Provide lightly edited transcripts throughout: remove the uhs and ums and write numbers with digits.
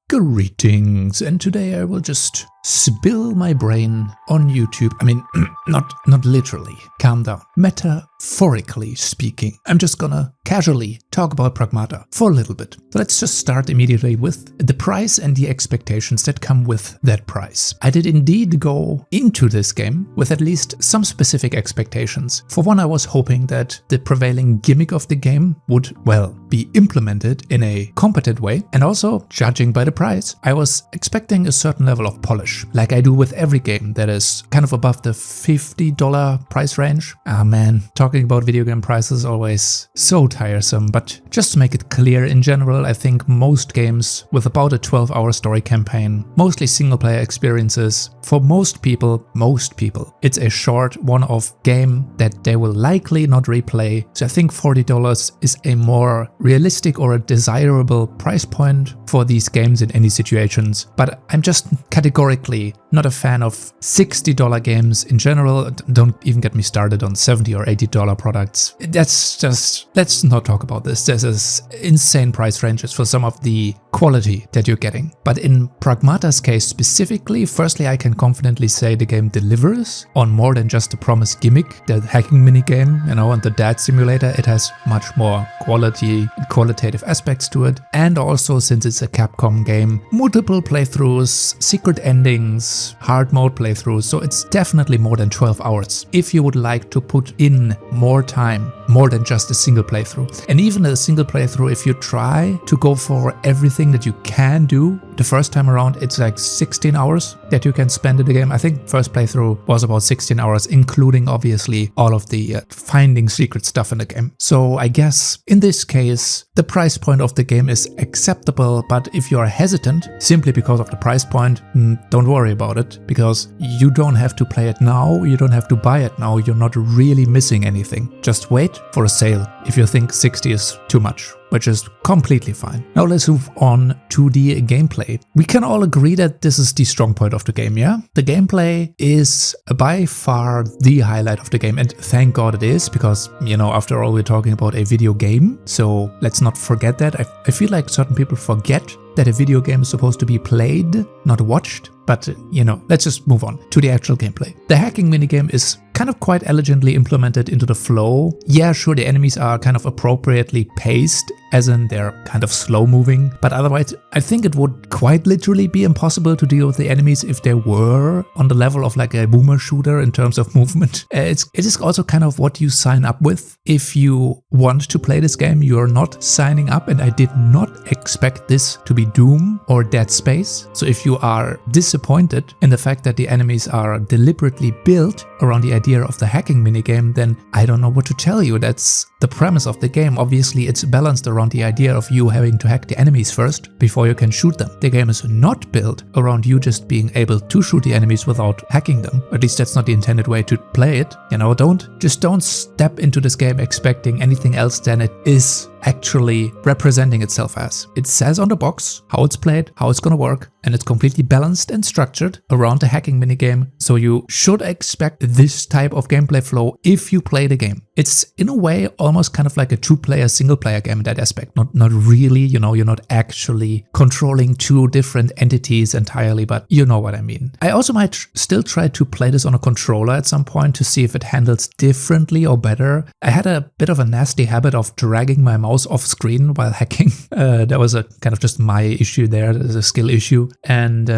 Greetings, and today I will just spill my brain on YouTube. I mean, not literally, calm down. Metaphorically speaking, I'm just gonna casually talk about Pragmata for a little bit. So let's just start immediately with the price and the expectations that come with that price. I did indeed go into this game with at least some specific expectations. For one, I was hoping that the prevailing gimmick of the game would, well, be implemented in a competent way, and also, judging by the price, I was expecting a certain level of polish, like I do with every game that is kind of above the $50 price range. Ah man, talking about video game prices is always so tiresome, but just to make it clear, in general, I think most games with about a 12-hour story campaign, mostly single-player experiences, for most people, it's a short one-off game that they will likely not replay. So I think $40 is a more realistic or a desirable price point for these games in any situations, but I'm just categorically not a fan of $60 games in general. Don't even get me started on $70 or $80 products. That's just, let's not talk about this. This is insane price ranges for some of the quality that you're getting. But in Pragmata's case specifically, firstly, I can confidently say the game delivers on more than just the promised gimmick, the hacking minigame, and the dad simulator. It has much more qualitative aspects to it. And also, since it's a Capcom game, multiple playthroughs, secret endings, hard mode playthroughs, so it's definitely more than 12 hours. If you would like to put in more time, more than just a single playthrough. And even a single playthrough, if you try to go for everything that you can do the first time around, it's like 16 hours that you can spend in the game. I think first playthrough was about 16 hours, including obviously all of the finding secret stuff in the game. So I guess in this case, the price point of the game is acceptable, but if you are hesitant simply because of the price point, don't worry about it, because you don't have to play it now, you don't have to buy it now, you're not really missing anything. Just wait for a sale if you think 60 is too much, which is completely fine. Now let's move on to the gameplay. We can all agree that this is the strong point of the game, yeah? The gameplay is by far the highlight of the game, and thank God it is, because, after all, we're talking about a video game, so let's not forget that. I feel like certain people forget that a video game is supposed to be played, not watched. But, let's just move on to the actual gameplay. The hacking minigame is kind of quite elegantly implemented into the flow. Yeah, sure, the enemies are kind of appropriately paced, as in they're kind of slow moving, but otherwise I think it would quite literally be impossible to deal with the enemies if they were on the level of like a boomer shooter in terms of movement. It is also kind of what you sign up with. If you want to play this game, you're not signing up, and I did not expect this to be Doom or Dead Space. So if you are disappointed in the fact that the enemies are deliberately built around the idea of the hacking minigame, then I don't know what to tell you. That's the premise of the game. Obviously, it's balanced around the idea of you having to hack the enemies first before you can shoot them. The game is not built around you just being able to shoot the enemies without hacking them. At least that's not the intended way to play it. Don't step into this game expecting anything else than it is actually representing itself as. It says on the box how it's played, how it's gonna work, and it's completely balanced and structured around the hacking minigame, so you should expect this type of gameplay flow if you play the game. It's in a way almost kind of like a two-player, single-player game in that aspect. Not really, you're not actually controlling two different entities entirely, but you know what I mean. I also might still try to play this on a controller at some point to see if it handles differently or better. I had a bit of a nasty habit of dragging my mouse off screen while hacking. That was a kind of just my issue there. There's a skill issue. And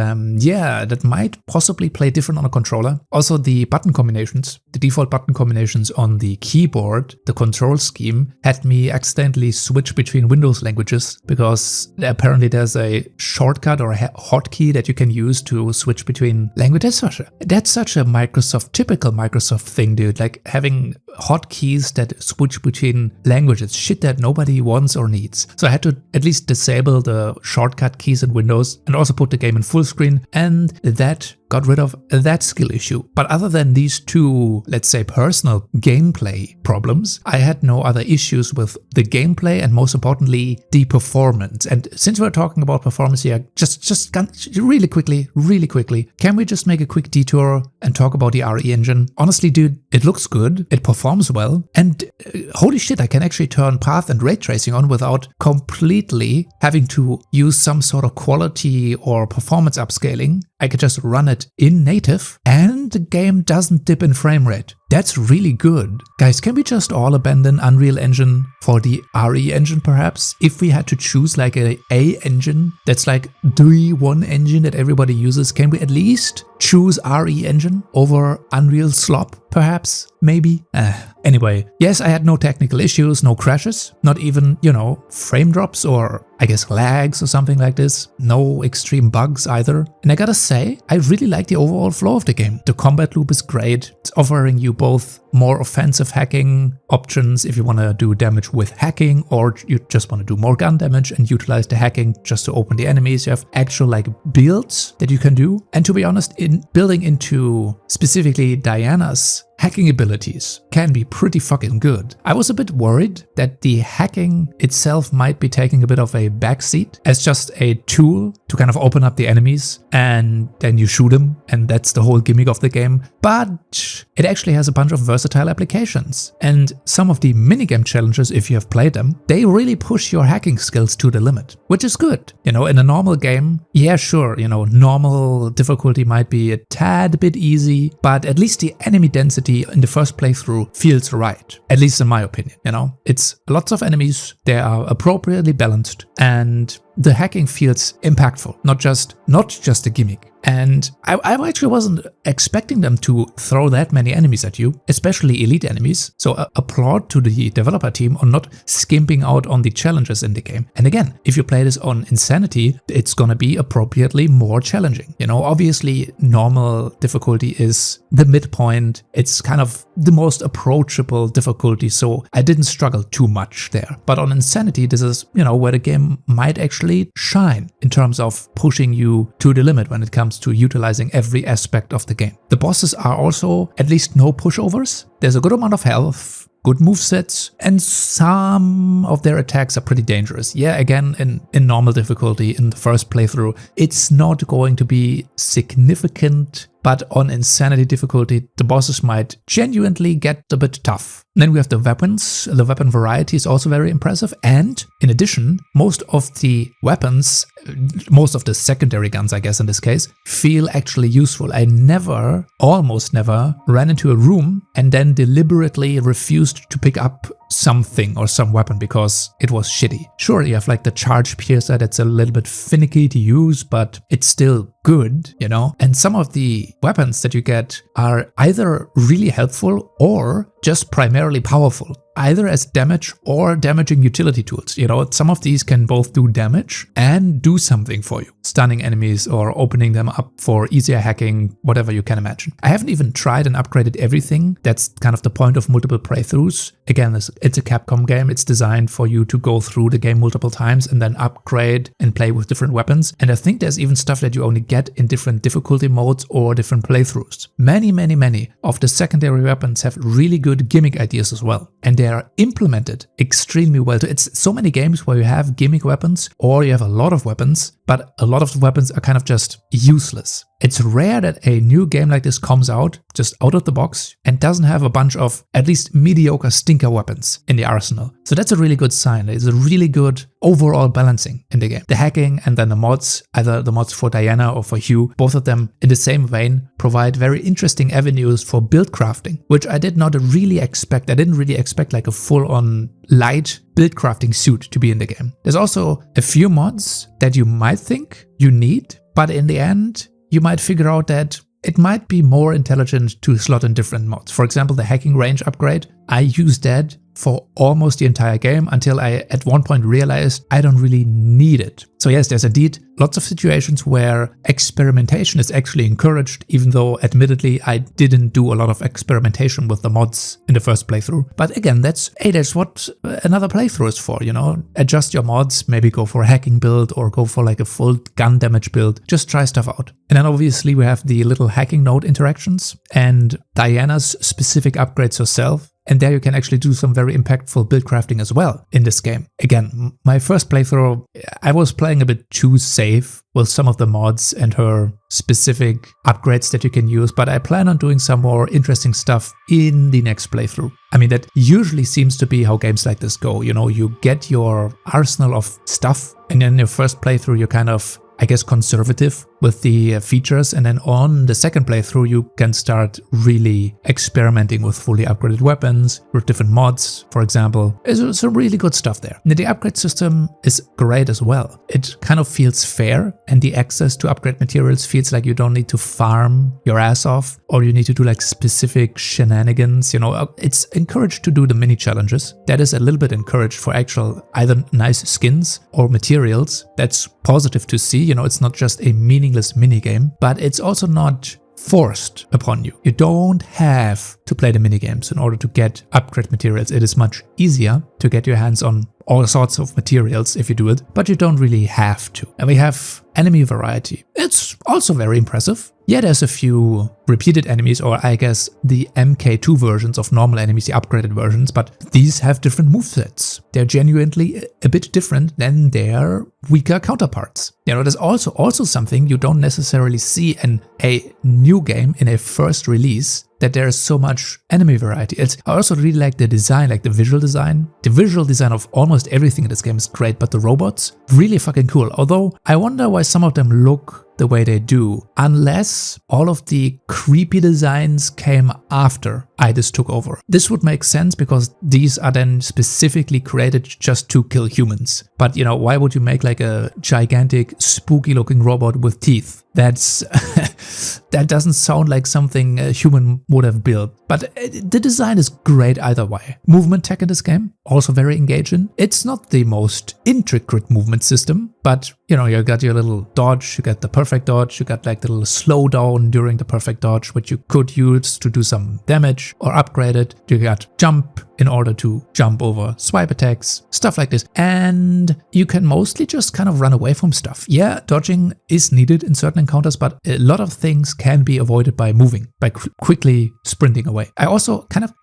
yeah, that might possibly play different on a controller. Also, the button combinations, the default button combinations on the keyboard, the control scheme, had me accidentally switch between Windows languages, because apparently there's a shortcut or a hotkey that you can use to switch between languages. That's such a typical Microsoft thing, dude. Like having hotkeys that switch between languages, shit that nobody wants or needs. So I had to at least disable the shortcut keys in Windows and also put the game in full screen, and that got rid of that skill issue. But other than these two, let's say, personal gameplay problems, I had no other issues with the gameplay and most importantly, the performance. And since we're talking about performance here, just really quickly, can we just make a quick detour and talk about the RE engine? Honestly, dude, it looks good, it performs well, and holy shit, I can actually turn path and ray tracing on without completely having to use some sort of quality or performance upscaling. I could just run it in native and the game doesn't dip in frame rate. That's really good. Guys, can we just all abandon Unreal Engine for the RE engine perhaps? If we had to choose like a engine that's like the one engine that everybody uses, can we at least choose RE engine over Unreal slop perhaps? Maybe? Anyway, yes, I had no technical issues, no crashes, not even, frame drops or I guess lags or something like this. No extreme bugs either. And I gotta say, I really like the overall flow of the game. The combat loop is great. It's offering you both more offensive hacking options if you want to do damage with hacking, or you just want to do more gun damage and utilize the hacking just to open the enemies. You have actual like builds that you can do. And to be honest, in building into specifically Diana's hacking abilities can be pretty fucking good. I was a bit worried that the hacking itself might be taking a bit of a backseat as just a tool to kind of open up the enemies and then you shoot them, and that's the whole gimmick of the game. But it actually has a bunch of versatile applications, and some of the minigame challenges, if you have played them, they really push your hacking skills to the limit, which is good. In a normal game, yeah, sure, normal difficulty might be a tad bit easy, but at least the enemy density in the first playthrough feels right, at least in my opinion. It's lots of enemies, they are appropriately balanced, and the hacking feels impactful, not just a gimmick. And I actually wasn't expecting them to throw that many enemies at you, especially elite enemies. So applaud to the developer team on not skimping out on the challenges in the game. And again, if you play this on Insanity, it's gonna be appropriately more challenging. Obviously normal difficulty is the midpoint. It's kind of the most approachable difficulty, so I didn't struggle too much there. But on Insanity, this is, where the game might actually shine in terms of pushing you to the limit when it comes to utilizing every aspect of the game. The bosses are also at least no pushovers. There's a good amount of health, good movesets, and some of their attacks are pretty dangerous. Yeah, again, in normal difficulty, in the first playthrough, it's not going to be significant, but on Insanity difficulty, the bosses might genuinely get a bit tough. And then we have the weapons. The weapon variety is also very impressive, and in addition, most of the weapons, most of the secondary guns, I guess in this case, feel actually useful. I almost never ran into a room and then deliberately refused to pick up something or some weapon because it was shitty. Sure, you have like the charge piercer that's a little bit finicky to use, but it's still good, And some of the weapons that you get are either really helpful or just primarily powerful, either as damage or damaging utility tools. Some of these can both do damage and do something for you, stunning enemies or opening them up for easier hacking, whatever you can imagine. I haven't even tried and upgraded everything. That's kind of the point of multiple playthroughs. Again, it's a Capcom game. It's designed for you to go through the game multiple times and then upgrade and play with different weapons. And I think there's even stuff that you only get in different difficulty modes or different playthroughs. Many of the secondary weapons have really good gimmick ideas as well, and they are implemented extremely well. It's so many games where you have gimmick weapons or you have a lot of weapons, but a lot of the weapons are kind of just useless. It's rare that a new game like this comes out just out of the box and doesn't have a bunch of at least mediocre stinker weapons in the arsenal. So that's a really good sign. It's a really good overall balancing in the game. The hacking and then the mods, either the mods for Diana or for Hugh, both of them in the same vein provide very interesting avenues for build crafting, which I did not really expect. I didn't really expect like a full-on light build crafting suit to be in the game. There's also a few mods that you might think you need, but in the end, you might figure out that it might be more intelligent to slot in different mods. For example, the hacking range upgrade, I use that for almost the entire game until I at one point realized I don't really need it. So yes, there's indeed lots of situations where experimentation is actually encouraged, even though admittedly I didn't do a lot of experimentation with the mods in the first playthrough. But again, that's what another playthrough is for, you know? Adjust your mods, maybe go for a hacking build or go for like a full gun damage build. Just try stuff out. And then obviously we have the little hacking node interactions and Diana's specific upgrades herself. And there you can actually do some very impactful build crafting as well in this game. Again, my first playthrough, I was playing a bit too safe with some of the mods and her specific upgrades that you can use, but I plan on doing some more interesting stuff in the next playthrough. I mean, that usually seems to be how games like this go. You know, you get your arsenal of stuff, and in your first playthrough, you're kind of, I guess, conservative with the features, and then on the second playthrough you can start really experimenting with fully upgraded weapons, with different mods, for example. There's some really good stuff there. And the upgrade system is great as well. It kind of feels fair, and the access to upgrade materials feels like you don't need to farm your ass off, or you need to do like specific shenanigans. You know, it's encouraged to do the mini challenges. That is a little bit encouraged for actual either nice skins or materials. That's positive to see. You know, it's not just a meaningless minigame, but it's also not forced upon you. You don't have to play the minigames in order to get upgrade materials. It is much easier to get your hands on all sorts of materials if you do it, but you don't really have to. And we have enemy variety. It's also very impressive. Yeah, there's a few repeated enemies, or I guess the MK2 versions of normal enemies, the upgraded versions, but these have different movesets. They're genuinely a bit different than their weaker counterparts. You know, there's also something you don't necessarily see in a new game, in a first release, that there is so much enemy variety. I also really like the design, like the visual design. The visual design of almost everything in this game is great, but the robots, really fucking cool. Although I wonder why some of them look the way they do, unless all of the creepy designs came after IDIS took over. This would make sense because these are then specifically created just to kill humans. But you know, why would you make like a gigantic spooky looking robot with teeth? That's that doesn't sound like something a human would have built. But the design is great either way. Movement tech in this game, also very engaging. It's not the most intricate movement system, but you know, you got your little dodge, you got the perfect dodge, you got like the little slowdown during the perfect dodge, which you could use to do some damage or upgrade it. You got jump in order to jump over swipe attacks, stuff like this. And you can mostly just kind of run away from stuff. Yeah, dodging is needed in certain encounters, but a lot of things can be avoided by moving, by quickly sprinting away. I kind of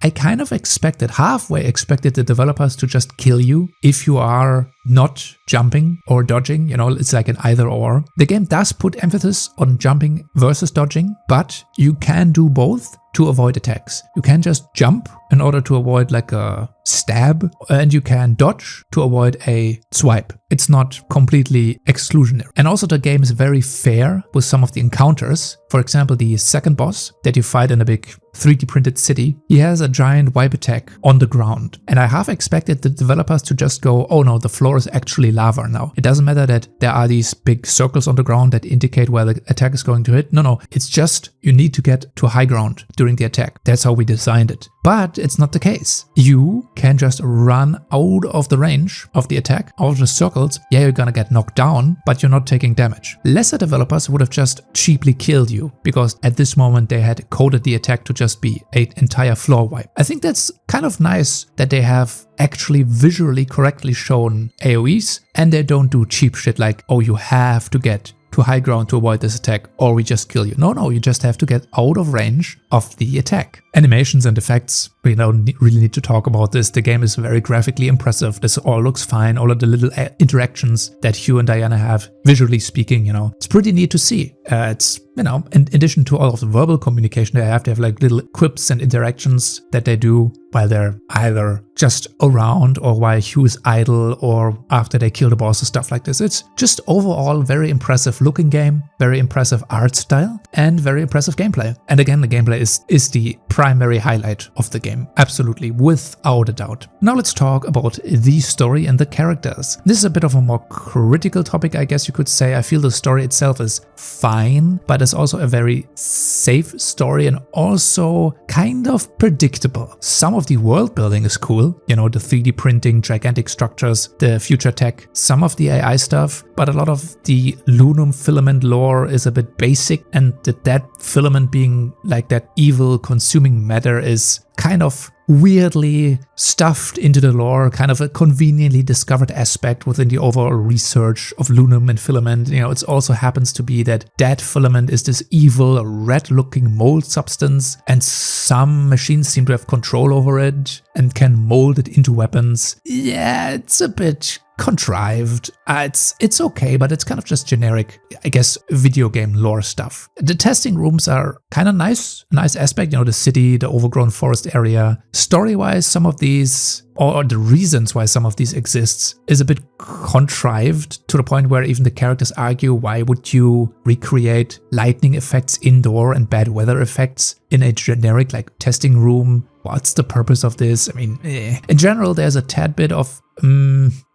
halfway expected the developers to just kill you if you are not jumping or dodging. You know, it's like an either or. The game does put emphasis on jumping versus dodging, but you can do both to avoid attacks. You can just jump in order to avoid like a stab, and you can dodge to avoid a swipe. It's not completely exclusionary. And also the game is very fair with some of the encounters. For example, the second boss that you fight in a big 3D printed city, he has a giant wipe attack on the ground. And I half expected the developers to just go, oh no, the floor is actually lava now. It doesn't matter that there are these big circles on the ground that indicate where the attack is going to hit. No, it's just you need to get to high ground during the attack. That's how we designed it. But it's not the case. You can just run out of the range of the attack, out of the circles. Yeah, you're gonna get knocked down, but you're not taking damage. Lesser developers would have just cheaply killed you, because at this moment they had coded the attack to just be an entire floor wipe. I think that's kind of nice that they have actually visually correctly shown AoEs, and they don't do cheap shit like, oh, you have to get to high ground to avoid this attack, or we just kill you. No, you just have to get out of range of the attack. Animations and effects, we don't really need to talk about this. The game is very graphically impressive. This all looks fine. All of the little interactions that Hugh and Diana have, visually speaking, you know, it's pretty neat to see. It's, you know, in addition to all of the verbal communication they have like little quips and interactions that they do while they're either just around or while Hugh is idle or after they kill the boss or stuff like this. It's just overall very impressive looking game, very impressive art style, and very impressive gameplay. And again, the gameplay is the primary highlight of the game, absolutely, without a doubt. Now let's talk about the story and the characters. This is a bit of a more critical topic, I guess you could say. I feel the story itself is fine, but it's also a very safe story and also kind of predictable. Some of of the world building is cool, you know, the 3D printing, gigantic structures, the future tech, some of the AI stuff, but a lot of the Lunum filament lore is a bit basic, and that filament being like that evil consuming matter is kind of weirdly stuffed into the lore, kind of a conveniently discovered aspect within the overall research of Lunum and filament. You know, it also happens to be that filament is this evil, red-looking mold substance, and some machines seem to have control over it and can mold it into weapons. Yeah, it's a bit contrived. It's okay, but it's kind of just generic, I guess, video game lore stuff. The testing rooms are kind of nice aspect, you know, the city, the overgrown forest area. Story-wise, some of these, or the reasons why some of these exists, is a bit contrived to the point where even the characters argue, why would you recreate lightning effects indoor and bad weather effects in a generic like testing room? What's the purpose of this? I mean, in general, there's a tad bit of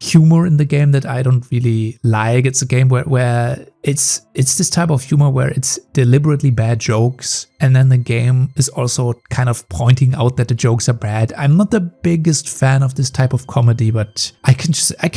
humor in the game that I don't really like. It's a game where it's this type of humor where it's deliberately bad jokes, and then the game is also kind of pointing out that the jokes are bad. I'm not the biggest fan of this type of comedy, but I can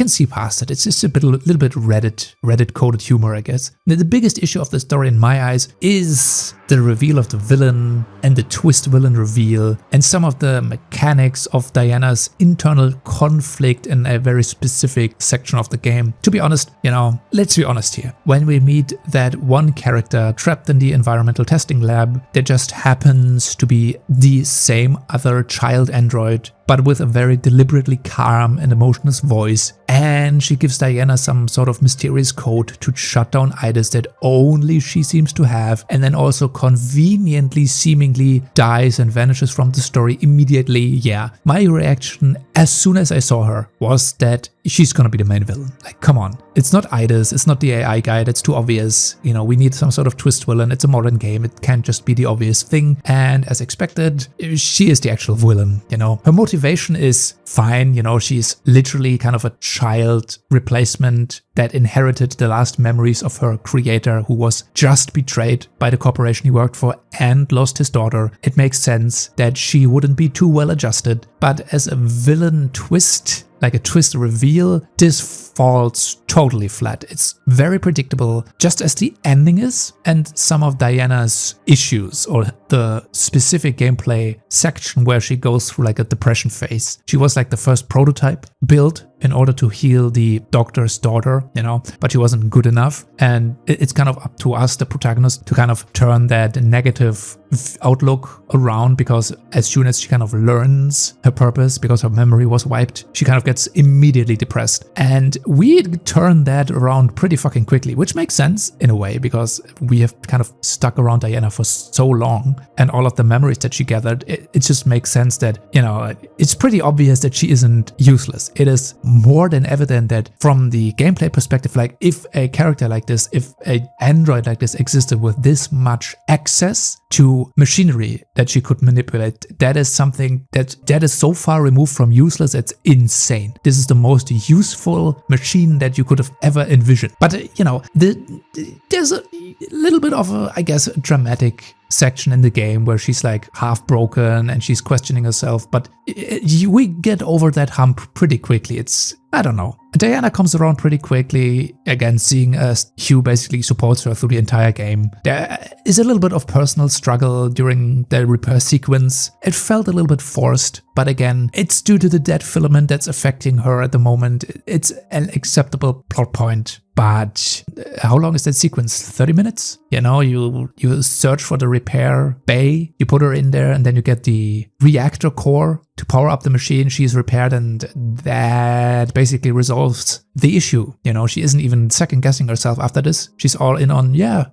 see past it. It's just a little bit Reddit coded humor, I guess. The biggest issue of the story in my eyes is the reveal of the villain and the twist villain reveal, and some of the mechanics of Diana's internal conflict in a very specific section of the game. To be honest, you know, let's be honest here. When we meet that one character trapped in the environmental testing lab, there just happens to be the same other child android, but with a very deliberately calm and emotionless voice, and she gives Diana some sort of mysterious code to shut down IDIS that only she seems to have, and then also conveniently, seemingly dies and vanishes from the story immediately. Yeah, my reaction as soon as I saw her was that she's gonna be the main villain. Like, come on. It's not IDIS, it's not the AI guy, that's too obvious. You know, we need some sort of twist villain. It's a modern game, it can't just be the obvious thing. And as expected, she is the actual villain, you know. Her motivation is fine, you know, she's literally kind of a child replacement that inherited the last memories of her creator, who was just betrayed by the corporation he worked for and lost his daughter. It makes sense that she wouldn't be too well adjusted, but as a villain twist, like a twist reveal, this falls totally flat. It's very predictable, just as the ending is, and some of Diana's issues, or the specific gameplay section where she goes through like a depression phase. She was like the first prototype built in order to heal the doctor's daughter, you know, but she wasn't good enough. And it's kind of up to us, the protagonist, to kind of turn that negative outlook around, because as soon as she kind of learns her purpose, because her memory was wiped, she kind of gets immediately depressed. And we turn that around pretty fucking quickly, which makes sense in a way, because we have kind of stuck around Diana for so long, and all of the memories that she gathered, it just makes sense that, you know, it's pretty obvious that she isn't useless. It is more than evident that from the gameplay perspective, like if a character like this, if an android like this existed with this much access to machinery that she could manipulate, that is something that is so far removed from useless, it's insane. This is the most useful machine that you could have ever envisioned. But you know, there's a little bit of a, I guess, dramatic section in the game where she's like half broken and she's questioning herself, but we get over that hump pretty quickly. It's, I don't know. Diana comes around pretty quickly, again seeing as Hugh basically supports her through the entire game. There is a little bit of personal struggle during the repair sequence. It felt a little bit forced, but again, it's due to the dead filament that's affecting her at the moment. It's an acceptable plot point. But how long is that sequence? 30 minutes? You know, you search for the repair bay, you put her in there, and then you get the reactor core to power up the machine. She's repaired, and that basically resolves the issue. You know, she isn't even second guessing herself after this. She's all in on, yeah,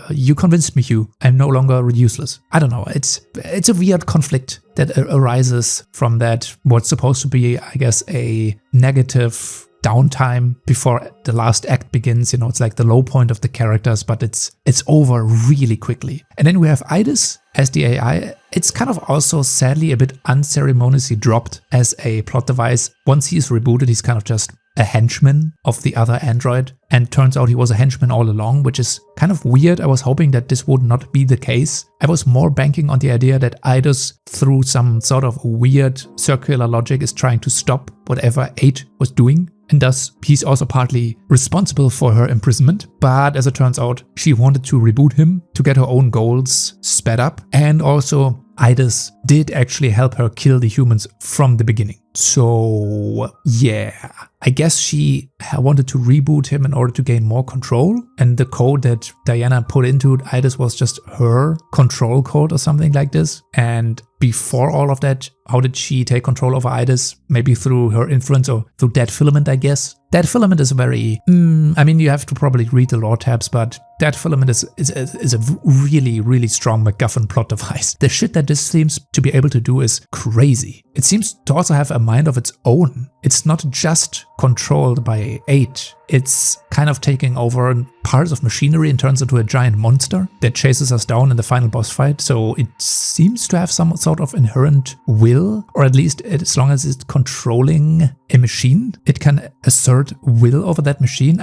you convinced me, Hugh. I'm no longer useless. I don't know. It's a weird conflict that arises from that, what's supposed to be, I guess, a negative downtime before the last act begins. It's like the low point of the characters, but it's over really quickly. And then we have Eidos as the AI. It's kind of also sadly a bit unceremoniously dropped as a plot device. Once he's rebooted, he's kind of just a henchman of the other android, and turns out he was a henchman all along, which is kind of weird. I was hoping that this would not be the case. I was more banking on the idea that Eidos, through some sort of weird circular logic, is trying to stop whatever 8 was doing, and thus he's also partly responsible for her imprisonment. But as it turns out, she wanted to reboot him to get her own goals sped up, and also Eidos did actually help her kill the humans from the beginning. So yeah, I guess she wanted to reboot him in order to gain more control, and the code that Diana put into Eidos was just her control code or something like this. And before all of that, how did she take control over Eidos? Maybe through her influence or through Dead Filament, I guess. Dead Filament is a very, I mean, you have to probably read the lore tabs, but Dead Filament is a really, really strong MacGuffin plot device. The shit that this seems to be able to do is crazy. It seems to also have a mind of its own. It's not just controlled by 8. It's kind of taking over parts of machinery and turns into a giant monster that chases us down in the final boss fight. So it seems to have some sort of inherent will, or at least as long as it's controlling a machine, it can assert will over that machine.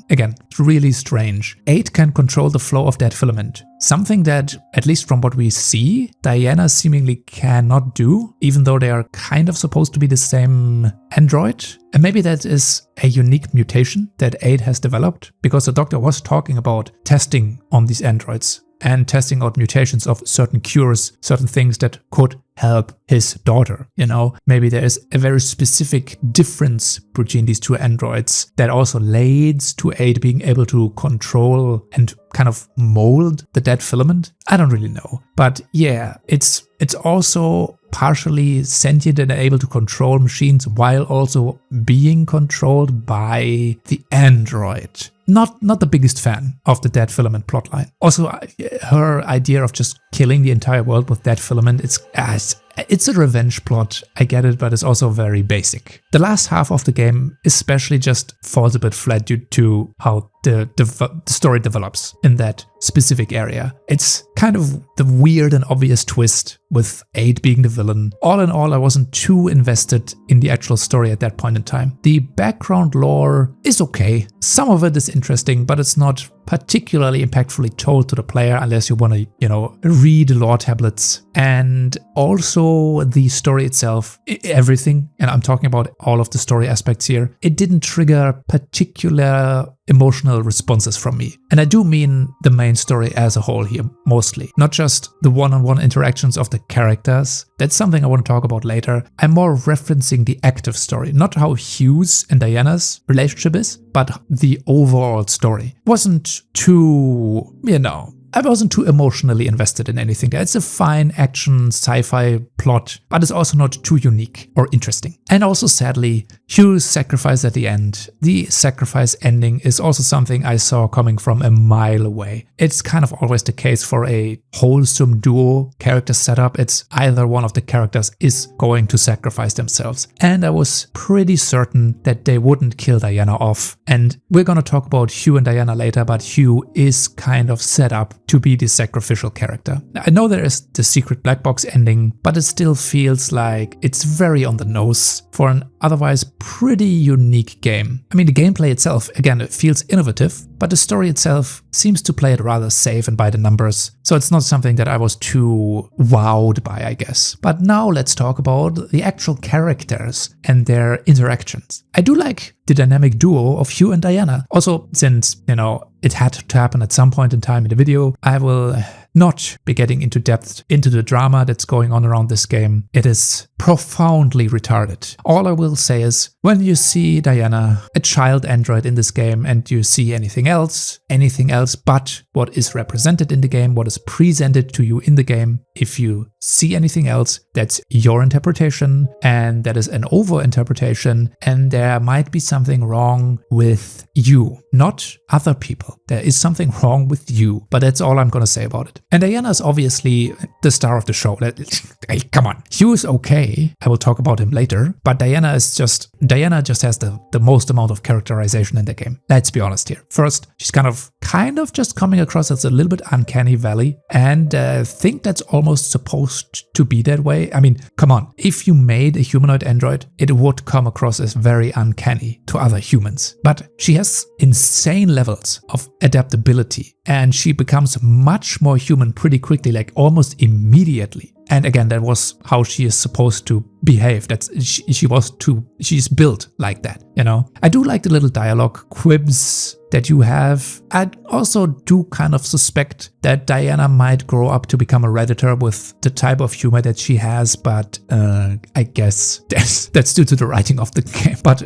Again, it's really strange. 8 can control the flow of that filament. Something that, at least from what we see, Diana seemingly cannot do, even though they are kind of supposed to be the same android. And maybe that is a unique mutation that 8 has developed, because the doctor was talking about testing on these androids and testing out mutations of certain cures, certain things that could help his daughter. Maybe there is a very specific difference between these two androids that also leads to 8 being able to control and kind of mold the dead filament. I don't really know. But yeah, it's also partially sentient and able to control machines while also being controlled by the android. Not the biggest fan of the Dead Filament plotline. Also, her idea of just killing the entire world with Dead Filament, it's a revenge plot, I get it, but it's also very basic. The last half of the game especially just falls a bit flat due to how the story develops in that specific area. It's kind of the weird and obvious twist with 8 being the villain. All in all, I wasn't too invested in the actual story at that point in time. The background lore is okay. Some of it is interesting, but it's not particularly impactfully told to the player unless you want to, read lore tablets. And also the story itself, everything, and I'm talking about all of the story aspects here, it didn't trigger particular emotional responses from me. And I do mean the main story as a whole here, mostly. Not just the one-on-one interactions of the characters. That's something I want to talk about later. I'm more referencing the active story, not how Hugh's and Diana's relationship is, but the overall story. Wasn't too, I wasn't too emotionally invested in anything there. It's a fine action sci-fi plot, but it's also not too unique or interesting. And also sadly, Hugh's sacrifice at the end. The sacrifice ending is also something I saw coming from a mile away. It's kind of always the case for a wholesome duo character setup. It's either one of the characters is going to sacrifice themselves. And I was pretty certain that they wouldn't kill Diana off. And we're gonna talk about Hugh and Diana later, but Hugh is kind of set up to be the sacrificial character. Now, I know there is the secret black box ending, but it still feels like it's very on the nose for an otherwise pretty unique game. I mean, the gameplay itself, again, it feels innovative, but the story itself seems to play it rather safe and by the numbers. So it's not something that I was too wowed by, I guess. But now let's talk about the actual characters and their interactions. I do like the dynamic duo of Hugh and Diana. Also, since, it had to happen at some point in time in the video, I will not be getting into depth into the drama that's going on around this game. It is profoundly retarded. All I will say is, when you see Diana, a child android in this game, and you see anything else but what is represented in the game, what is presented to you in the game, if you see anything else, that's your interpretation, and that is an over-interpretation, and there might be something wrong with you. not other people. There is something wrong with you, but that's all I'm gonna say about it. And Diana is obviously the star of the show. Hey, come on. Hugh is okay. I will talk about him later, but Diana just has the most amount of characterization in the game. Let's be honest here. First, she's kind of just coming across as a little bit uncanny valley, and I think that's almost supposed to be that way. I mean, come on. If you made a humanoid android, it would come across as very uncanny to other humans. But she has insane levels of adaptability, and she becomes much more human pretty quickly, like almost immediately. And again, that was how she is supposed to behave. She's built like that, you know. I do like the little dialogue quibs that you have. I also do kind of suspect that Diana might grow up to become a Redditor with the type of humor that she has, but I guess that's due to the writing of the game. But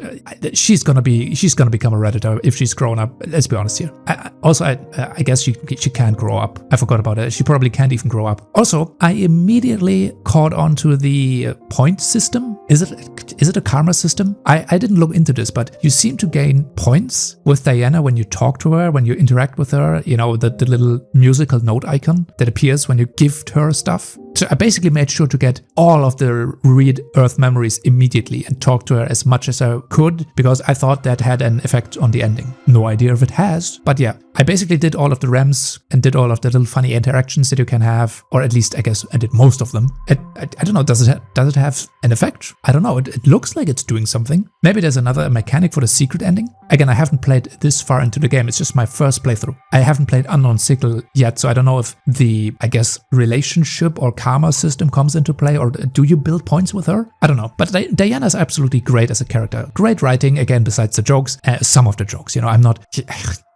she's gonna become a Redditor if she's grown up. Let's be honest here. I guess she can't grow up. I forgot about it. She probably can't even grow up. Also, I immediately caught on to the point system. Is it a karma system? I didn't look into this, but you seem to gain points with Diana when you talk to her, when you interact with her, you know, the little musical note icon that appears when you gift her stuff. So I basically made sure to get all of the read Earth memories immediately and talk to her as much as I could, because I thought that had an effect on the ending. No idea if it has, but yeah. I basically did all of the REMs and did all of the little funny interactions that you can have, or at least I guess I did most of them. I don't know, does it have an effect? I don't know, it looks like it's doing something. Maybe there's another mechanic for the secret ending. Again, I haven't played this far into the game, it's just my first playthrough. I haven't played Unknown Signal yet, so I don't know if the, I guess, relationship or karma system comes into play, or do you build points with her? I don't know, but Diana's absolutely great as a character. Great writing, again, besides the jokes, some of the jokes, you know,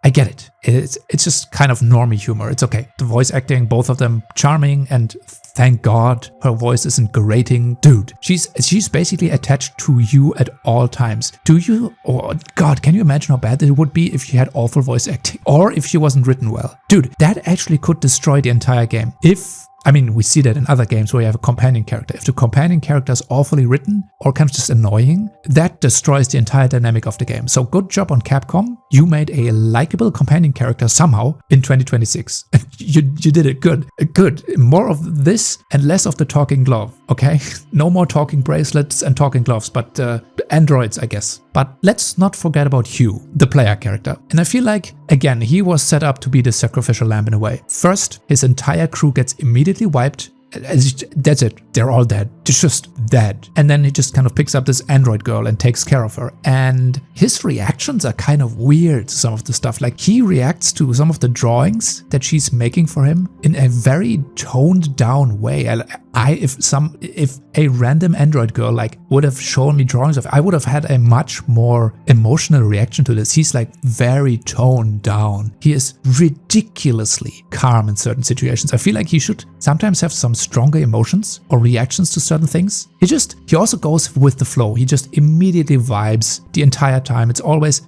I get it. It's just kind of normie humor. It's okay. The voice acting, both of them charming, and thank God her voice isn't grating. Dude, she's basically attached to you at all times. Oh God, can you imagine how bad it would be if she had awful voice acting? Or if she wasn't written well? Dude, that actually could destroy the entire game. I mean, we see that in other games where you have a companion character. If the companion character is awfully written or kind of just annoying, that destroys the entire dynamic of the game. So good job on Capcom. You made a likable companion character somehow in 2026. You did it good. Good. More of this and less of the talking glove, okay? No more talking bracelets and talking gloves, but androids, I guess. But let's not forget about Hugh, the player character. And I feel like, again, he was set up to be the sacrificial lamb in a way. First, his entire crew gets immediately wiped. That's it. They're all dead. They're just dead. And then he just kind of picks up this android girl and takes care of her. And his reactions are kind of weird to some of the stuff. Like, he reacts to some of the drawings that she's making for him in a very toned down way. If a random android girl like would have shown me drawings of, I would have had a much more emotional reaction to this. He's like very toned down. He is ridiculously calm in certain situations. I feel like he should sometimes have some stronger emotions or reactions to certain things. He also goes with the flow. He just immediately vibes the entire time.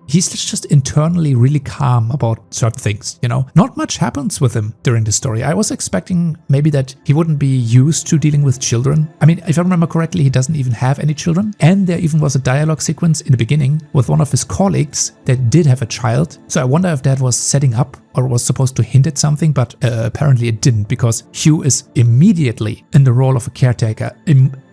He's just internally really calm about certain things, you know? Not much happens with him during the story. I was expecting maybe that he wouldn't be used to dealing with children. I mean, if I remember correctly, he doesn't even have any children. And there even was a dialogue sequence in the beginning with one of his colleagues that did have a child. So I wonder if that was setting up or was supposed to hint at something, but apparently it didn't, because Hugh is immediately in the role of a caretaker,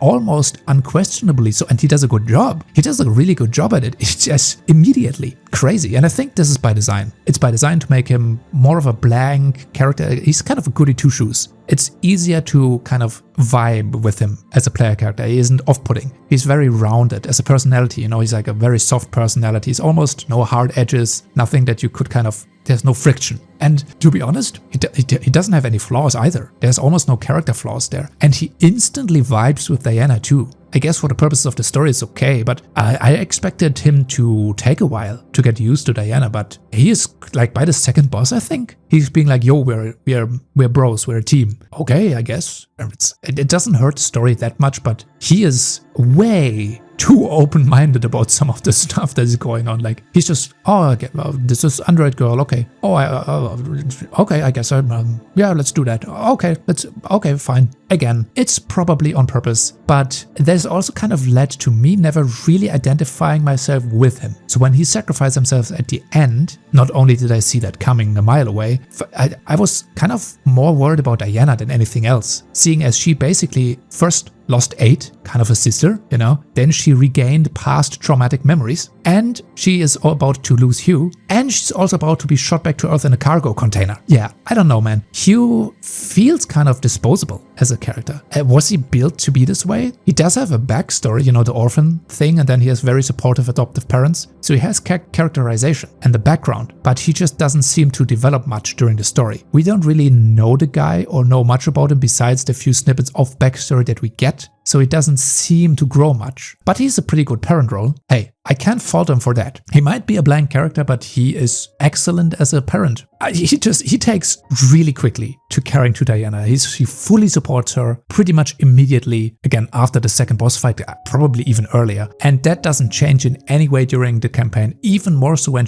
almost unquestionably so, and he does a good job. He does a really good job at it. It's just immediately crazy, and I think this is by design. It's by design to make him more of a blank character. He's kind of a goody two-shoes. It's easier to kind of vibe with him as a player character. He isn't off-putting. He's very rounded as a personality, you know, he's like a very soft personality. He's almost no hard edges, nothing that you could kind of, there's no friction. And to be honest, he doesn't have any flaws either. There's almost no character flaws there. And he instantly vibes with Diana too. I guess for the purposes of the story it's okay, but I expected him to take a while to get used to Diana, but he is like by the second boss, I think. He's being like, yo, we're bros, we're a team. Okay, I guess. It doesn't hurt the story that much, but he is way too open-minded about some of the stuff that is going on. Like, he's just, oh, okay, well, this is Android girl, okay. Oh, okay, I guess, yeah, let's do that. Okay, fine. Again, it's probably on purpose, but there's also kind of led to me never really identifying myself with him. So when he sacrificed himself at the end, not only did I see that coming a mile away, I was kind of more worried about Diana than anything else, seeing as she basically first lost 8, kind of a sister, you know, then she regained past traumatic memories, and she is about to lose Hugh, and she's also about to be shot back to Earth in a cargo container. Yeah, I don't know, man. Hugh feels kind of disposable as a character. Was he built to be this way? He does have a backstory, you know, the orphan thing, and then he has very supportive adoptive parents, so he has characterization and the background, but he just doesn't seem to develop much during the story. We don't really know the guy or know much about him besides the few snippets of backstory that we get, so he doesn't seem to grow much. But he's a pretty good parent role. Hey, I can't fault him for that. He might be a blank character, but he is excellent as a parent. He takes really quickly to caring to Diana. He fully supports her pretty much immediately, again after the second boss fight, probably even earlier. And that doesn't change in any way during the campaign, even more so when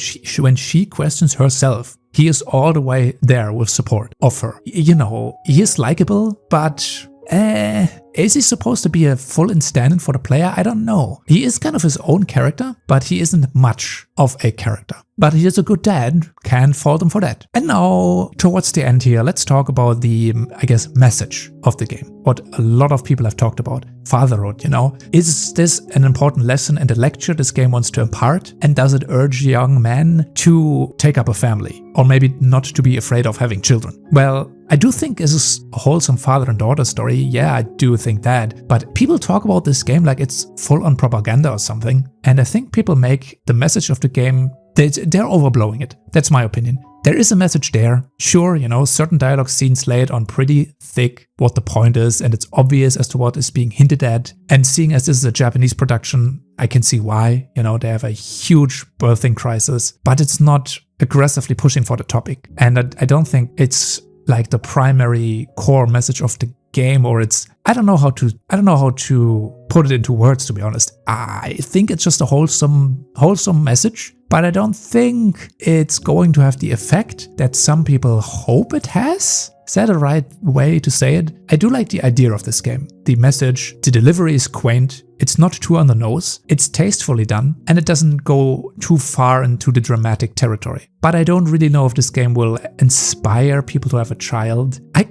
she questions herself. He is all the way there with support of her. You know, he is likable, but is he supposed to be a full-in stand-in for the player? I don't know. He is kind of his own character, but he isn't much of a character. But he is a good dad, can't fault him for that. And now, towards the end here, let's talk about the, I guess, message of the game. What a lot of people have talked about. Fatherhood, you know. Is this an important lesson and a lecture this game wants to impart? And does it urge young men to take up a family? Or maybe not to be afraid of having children? Well, I do think this is a wholesome father and daughter story. Yeah, I do think that. But people talk about this game like it's full-on propaganda or something. And I think people make the message of the game, they're overblowing it. That's my opinion. There is a message there. Sure, you know, certain dialogue scenes lay it on pretty thick what the point is, and it's obvious as to what is being hinted at. And seeing as this is a Japanese production, I can see why. You know, they have a huge birthing crisis, but it's not aggressively pushing for the topic. And I don't think it's like the primary core message of the game, or it's I don't know how to put it into words, to be honest. I think it's just a wholesome message, but I don't think it's going to have the effect that some people hope it has. Is that the right way to say it? I do like the idea of this game. The message, the delivery is quaint, it's not too on the nose, it's tastefully done, and it doesn't go too far into the dramatic territory. But I don't really know if this game will inspire people to have a child. I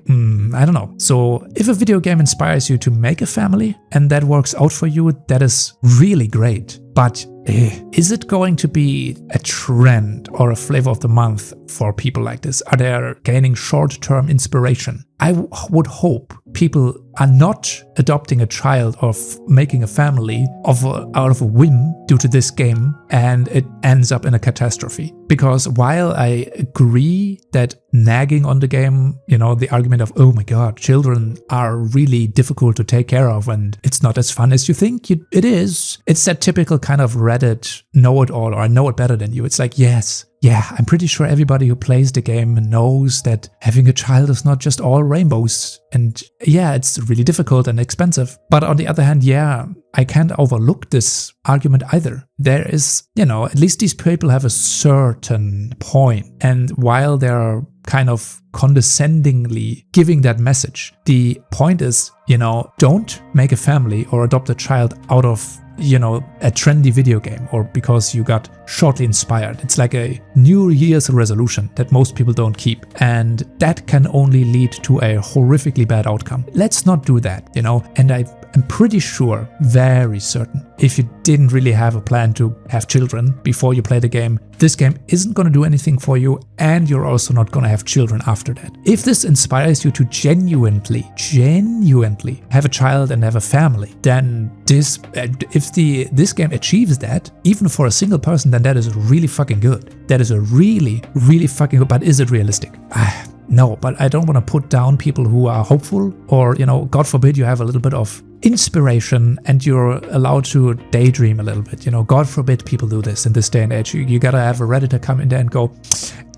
don't know. So if a video game inspires you to make a family and that works out for you, that is really great. But is it going to be a trend or a flavor of the month for people like this? Are they gaining short-term inspiration? I would hope people are not adopting a child or making a family out of a whim due to this game and it ends up in a catastrophe. Because while I agree that nagging on the game, you know, the argument of, oh my god, children are really difficult to take care of and it's not as fun as you think it is. It's that typical kind of Reddit know-it-all, or I know it better than you. It's like, yes, yeah, I'm pretty sure everybody who plays the game knows that having a child is not just all rainbows. And yeah, it's really difficult and expensive. But on the other hand, yeah, I can't overlook this argument either. There is, you know, at least these people have a certain point. And while they're kind of condescendingly giving that message, the point is, you know, don't make a family or adopt a child out of, you know, a trendy video game or because you got shortly inspired. It's like a New Year's resolution that most people don't keep, and that can only lead to a horrifically bad outcome. Let's not do that, you know. And I'm pretty sure, very certain, if you didn't really have a plan to have children before you play the game, this game isn't going to do anything for you, and you're also not going to have children after that. If this inspires you to genuinely have a child and have a family, then this game achieves that, even for a single person, then that is really fucking good. That is a really, really fucking good, but is it realistic? No, but I don't want to put down people who are hopeful, or, you know, God forbid you have a little bit of inspiration and you're allowed to daydream a little bit. You know, God forbid people do this in this day and age. You gotta have a Redditor come in there and go,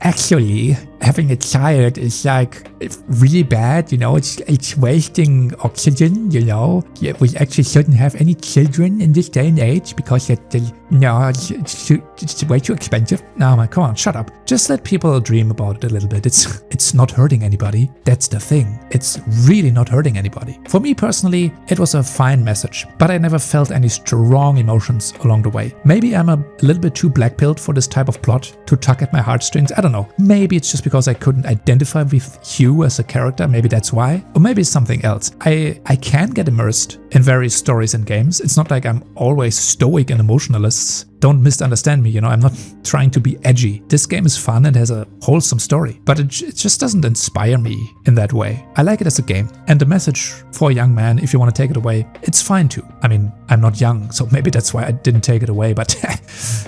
actually, having a child is like really bad, you know, it's wasting oxygen, you know. Yeah, we actually shouldn't have any children in this day and age because it's way too expensive. No, man, come on, shut up. Just let people dream about it a little bit. It's not hurting anybody. That's the thing. It's really not hurting anybody. For me personally, it was a fine message, but I never felt any strong emotions along the way. Maybe I'm a little bit too black-pilled for this type of plot to tug at my heartstrings. I don't know. Maybe it's just because I couldn't identify with Hugh as a character. Maybe that's why. Or maybe it's something else. I can get immersed in various stories and games. It's not like I'm always stoic and emotionless. Don't misunderstand me, you know, I'm not trying to be edgy. This game is fun and has a wholesome story, but it just doesn't inspire me in that way. I like it as a game, and the message for a young man, if you want to take it away, it's fine too. I mean, I'm not young, so maybe that's why I didn't take it away, but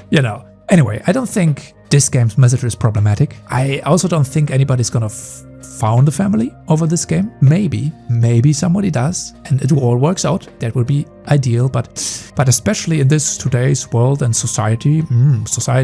you know. Anyway, I don't think this game's message is problematic. I also don't think anybody's gonna found a family over this game. Maybe somebody does, and it all works out. That would be ideal, but especially in this today's world and society,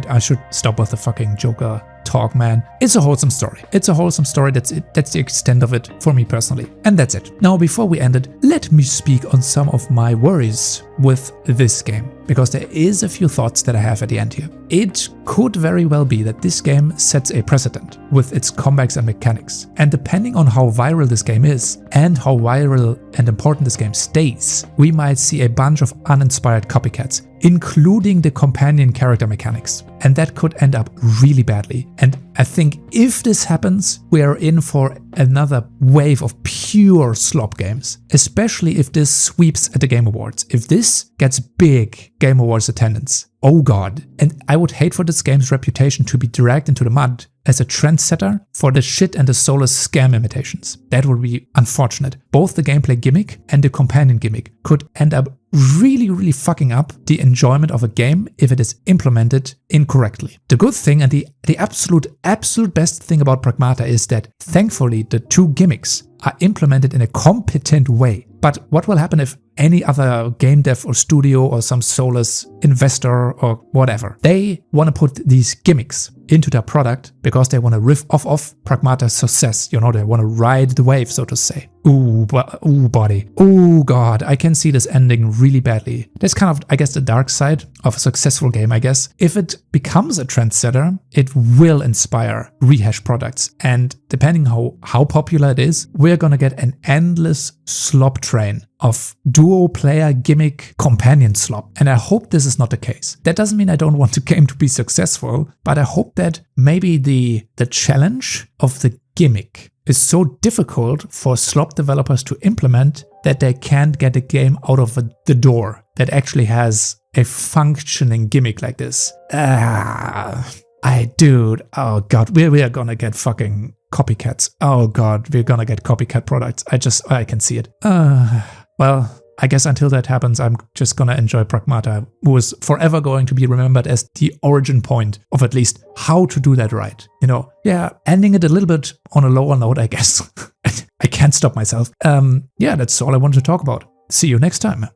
I should stop with the fucking Joker talk, man. It's a wholesome story. It's a wholesome story. That's it. That's the extent of it for me personally. And that's it. Now, before we end it, let me speak on some of my worries with this game, because there is a few thoughts that I have at the end here. It could very well be that this game sets a precedent with its comebacks and mechanics. And depending on how viral this game is and how viral and important this game stays, we might see a bunch of uninspired copycats, including the companion character mechanics. And that could end up really badly. And I think if this happens, we are in for another wave of pure slop games, especially if this sweeps at the Game Awards. If this gets big Game Awards attendance, oh god. And I would hate for this game's reputation to be dragged into the mud as a trendsetter for the shit and the soulless scam imitations. That would be unfortunate. Both the gameplay gimmick and the companion gimmick could end up really fucking up the enjoyment of a game if it is implemented incorrectly. The good thing and the absolute best thing about Pragmata is that thankfully the two gimmicks are implemented in a competent way. But what will happen if any other game dev or studio or some soulless investor or whatever, they want to put these gimmicks into their product because they want to riff off of Pragmata's success, you know, they want to ride the wave, so to say. Ooh, buddy. Ooh, god, I can see this ending really badly. That's kind of, I guess, the dark side of a successful game, I guess. If it becomes a trendsetter, it will inspire rehash products. And depending how popular it is, we're gonna get an endless slop train of duo player gimmick companion slop. And I hope this is not the case. That doesn't mean I don't want the game to be successful, but I hope that maybe the challenge of the gimmick is so difficult for slop developers to implement that they can't get a game out of the door that actually has a functioning gimmick like this. Dude, oh god, we are gonna get fucking copycats. Oh god, we're gonna get copycat products. I can see it. Well, I guess until that happens, I'm just gonna enjoy Pragmata, who is forever going to be remembered as the origin point of at least how to do that right. You know, yeah, ending it a little bit on a lower note, I guess. I can't stop myself. Yeah, that's all I wanted to talk about. See you next time.